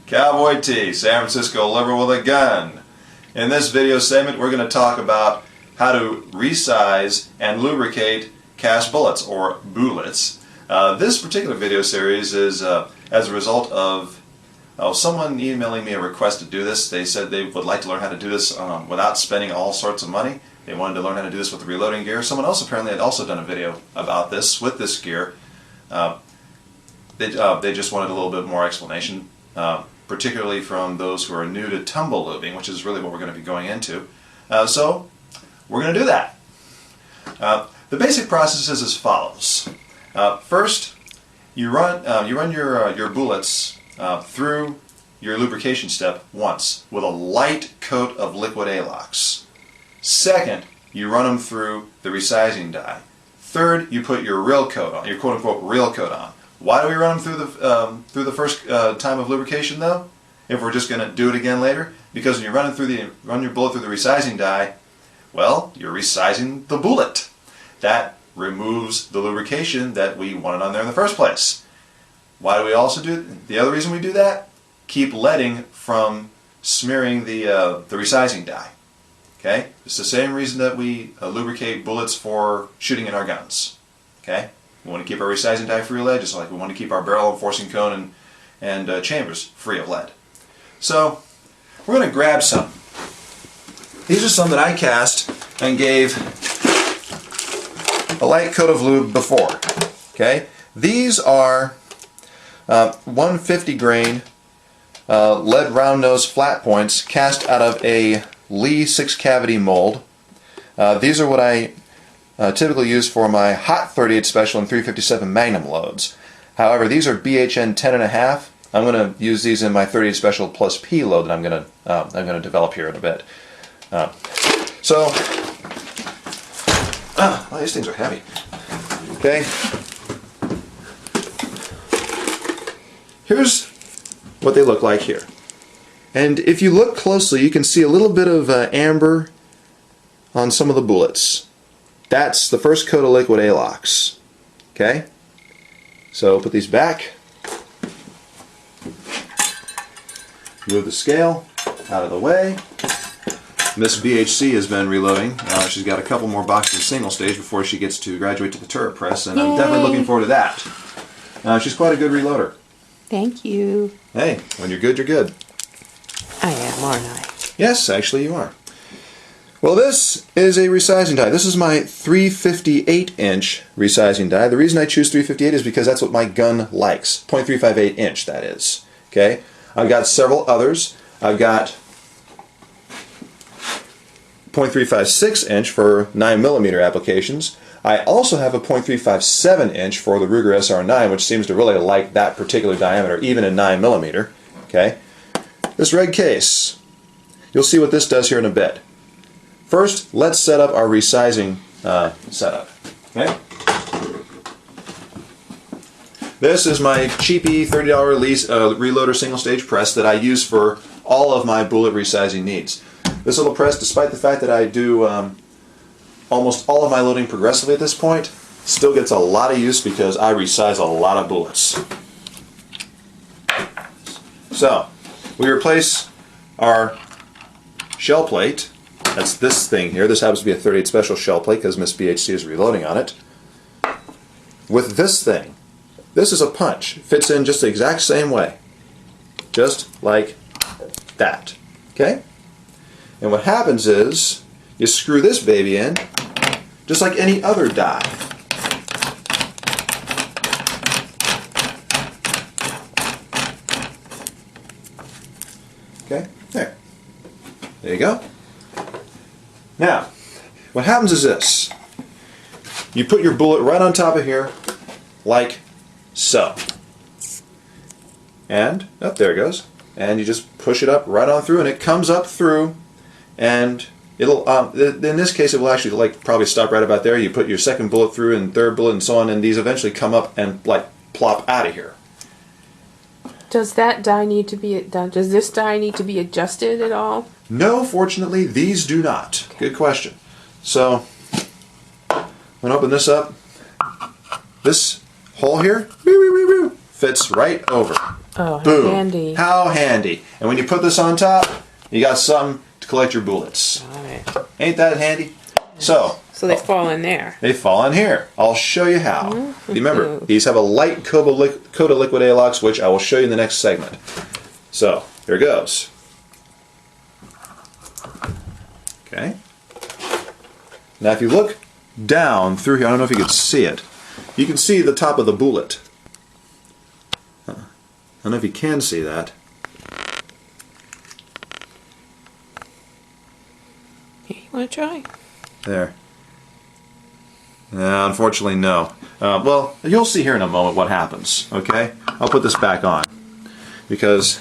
Cowboy T, San Francisco liberal with a gun. In this video segment we're going to talk about how to resize and lubricate cast bullets, or bullets. This particular video series is as a result of someone emailing me a request to do this. They said they would like to learn how to do this without spending all sorts of money. They wanted to learn how to do this with the reloading gear. Someone else apparently had also done a video about this with this gear. They just wanted a little bit more explanation, particularly from those who are new to Tumble-Lubing, which is really what we're going to be going into. So we're going to do that. The basic process is as follows. First, you run your bullets through your lubrication step once with a light coat of liquid A-LOX. Second, you run them through the resizing die. Third, you put your real coat on, your quote-unquote real coat on. Why do we run them through the first time of lubrication, though? If we're just going to do it again later? Because when you're run your bullet through the resizing die, well, you're resizing the bullet. That removes the lubrication that we wanted on there in the first place. Why do we also do the other reason we do that? Keep leading from smearing the resizing die. Okay, it's the same reason that we lubricate bullets for shooting in our guns. Okay, we want to keep our resizing die free of lead, just like we want to keep our barrel enforcing cone and chambers free of lead. So we're going to grab some. These are some that I cast and gave a light coat of lube before. Okay, these are 150 grain lead round nose flat points cast out of a Lee 6-cavity mold. These are what I typically use for my hot 38 special and 357 Magnum loads. However, these are BHN 10.5. I'm going to use these in my 38 special plus P load that I'm going to develop here in a bit. Well, these things are heavy. Okay. Here's what they look like here. And if you look closely, you can see a little bit of amber on some of the bullets. That's the first coat of liquid A-LOX. Okay? So put these back. Move the scale out of the way. Miss BHC has been reloading. She's got a couple more boxes of single stage before she gets to graduate to the turret press, and I'm definitely looking forward to that. She's quite a good reloader. Thank you. Hey, when you're good, you're good. I am, aren't I? Yes, actually you are. Well, this is a resizing die. This is my 358-inch resizing die. The reason I choose 358 is because that's what my gun likes. .358 inch, that is. Okay? I've got several others. I've got .356 inch for 9mm applications. I also have a .357 inch for the Ruger SR9, which seems to really like that particular diameter, even in 9mm. Okay? This red case, you'll see what this does here in a bit. First, let's set up our resizing setup. Okay? This is my cheapy $30 reloader single stage press that I use for all of my bullet resizing needs. This little press, despite the fact that I do almost all of my loading progressively at this point, still gets a lot of use because I resize a lot of bullets. So, we replace our shell plate. That's this thing here. This happens to be a 38 special shell plate because Miss BHC is reloading on it. With this thing. This is a punch. Fits in just the exact same way. Just like that. Okay? And what happens is, you screw this baby in, just like any other die. Okay, there. There you go. Now, what happens is this. You put your bullet right on top of here, like so. And, oh, there it goes. And you just push it up right on through, and it comes up through, and it'll, in this case, it will actually like probably stop right about there. You put your second bullet through, and third bullet, and so on, and these eventually come up and like plop out of here. Does that die need to be does this die need to be adjusted at all? No, fortunately, these do not. Good question. So, I'm going to open this up. This hole here fits right over. Oh, how Boom. handy. How handy. And when you put this on top, you got something to collect your bullets. Got it. Ain't that handy? So they fall in there. they fall in here. I'll show you how. Remember, these have a light coat of liquid Alox, which I will show you in the next segment. So, here it goes. Okay. Now if you look down through here, I don't know if you can see it. You can see the top of the bullet. I don't know if you can see that. You want to try? There. Unfortunately, no. Well, you'll see here in a moment what happens, okay? I'll put this back on because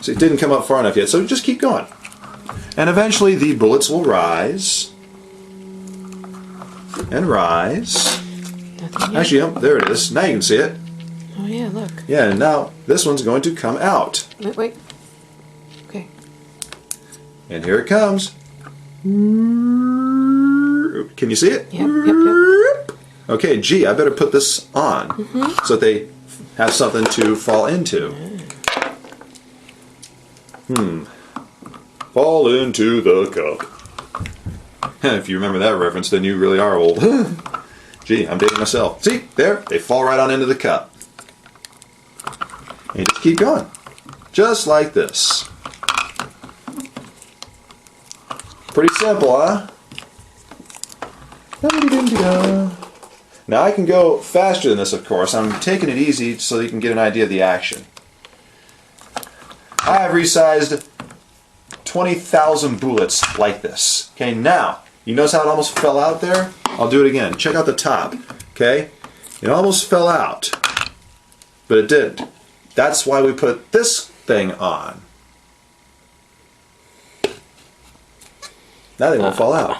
see, it didn't come up far enough yet, so just keep going. And eventually the bullets will rise and rise. Actually, there it is. Now you can see it. Oh yeah, look. Yeah, and now this one's going to come out. Wait. Okay. And here it comes. Can you see it? Yep. Okay, gee, I better put this on so that they have something to fall into. Fall into the cup. If you remember that reference, then you really are old. Gee, I'm dating myself. See, there, they fall right on into the cup. And just keep going. Just like this. Pretty simple, huh? Now I can go faster than this, of course. I'm taking it easy so you can get an idea of the action. I have resized 20,000 bullets like this. Okay, now, you notice how it almost fell out there? I'll do it again. Check out the top. Okay? It almost fell out, but it didn't. That's why we put this thing on. Now they won't fall out.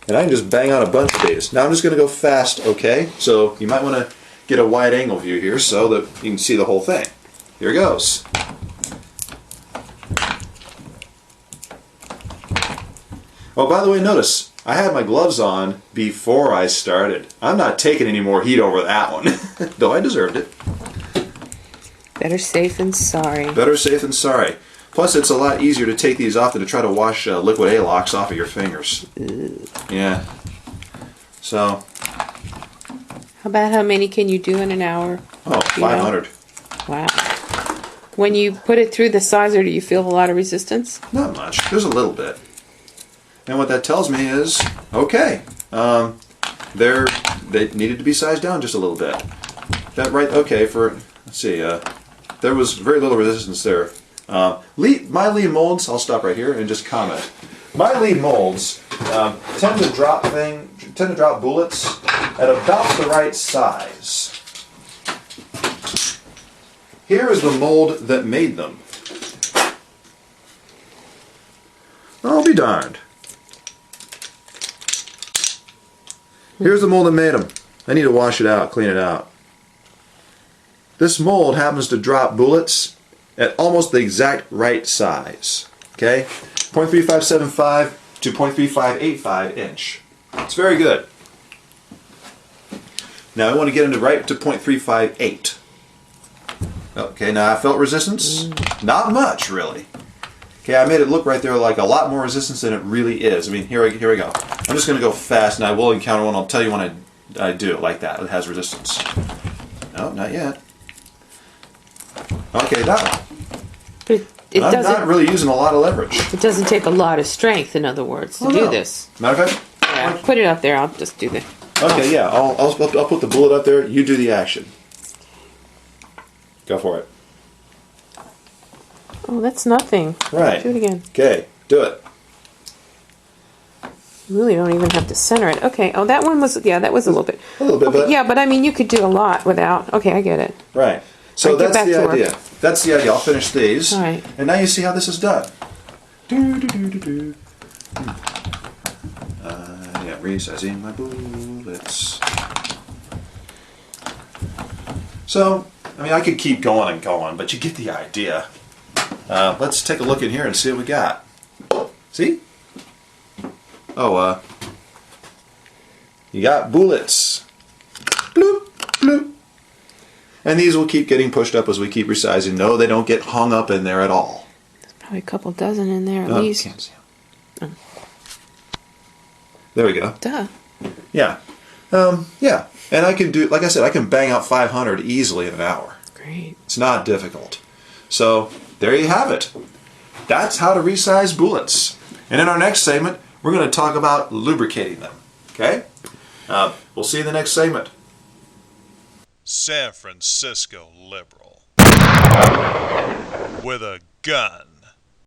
And I can just bang out a bunch of these. Now I'm just going to go fast, okay? So you might want to get a wide angle view here so that you can see the whole thing. Here it goes. Oh, by the way, notice, I had my gloves on before I started. I'm not taking any more heat over that one, though I deserved it. Better safe than sorry. Better safe than sorry. Plus, it's a lot easier to take these off than to try to wash liquid Alox off of your fingers. Yeah. So. How about how many can you do in an hour? Oh, 500. Wow. When you put it through the sizer, do you feel a lot of resistance? Not much. There's a little bit. And what that tells me is, okay, they needed to be sized down just a little bit. That right? Okay. Let's see. There was very little resistance there. My lead molds, I'll stop right here and just comment. My lead molds tend to drop bullets at about the right size. Here is the mold that made them. I'll be darned. Here's the mold that made them. I need to wash it out, clean it out. This mold happens to drop bullets at almost the exact right size. Okay? 0.3575 to 0.3585 inch. It's very good. Now I want to get them right to 0.358. Okay, now I felt resistance? Not much, really. Okay, I made it look right there like a lot more resistance than it really is. I mean, here we go. I'm just going to go fast, and I will encounter one. I'll tell you when I do it like that. It has resistance. No, not yet. Okay, that one. I'm not really using a lot of leverage. It doesn't take a lot of strength, in other words, to do this. Matter of fact, Yeah, put it up there. I'll just do the. Okay, yeah, I'll put the bullet up there. You do the action. Go for it. Oh, that's nothing. Right. Do it again. Okay, do it. You really don't even have to center it. Okay. Oh, that one was. Yeah, that was a little bit. A little bit, okay, but yeah, but I mean, you could do a lot without. Okay, I get it. Right. So Right, that's get back the to idea. That's the idea. I'll finish these. All right. And now you see how this is done. Yeah, resizing my bullets. So, I mean, I could keep going and going, but you get the idea. Let's take a look in here and see what we got. See? Oh, you got bullets. Bloop, bloop. And these will keep getting pushed up as we keep resizing. No, they don't get hung up in there at all. There's probably a couple dozen in there at Oh, least. can't see 'em. There we go. Duh. Yeah. Yeah. And I can do, like I said, I can bang out 500 easily in an hour. Great. It's not difficult. So, there you have it. That's how to resize bullets. And in our next segment, we're going to talk about lubricating them. Okay? We'll see you in the next segment. San Francisco liberal with a gun.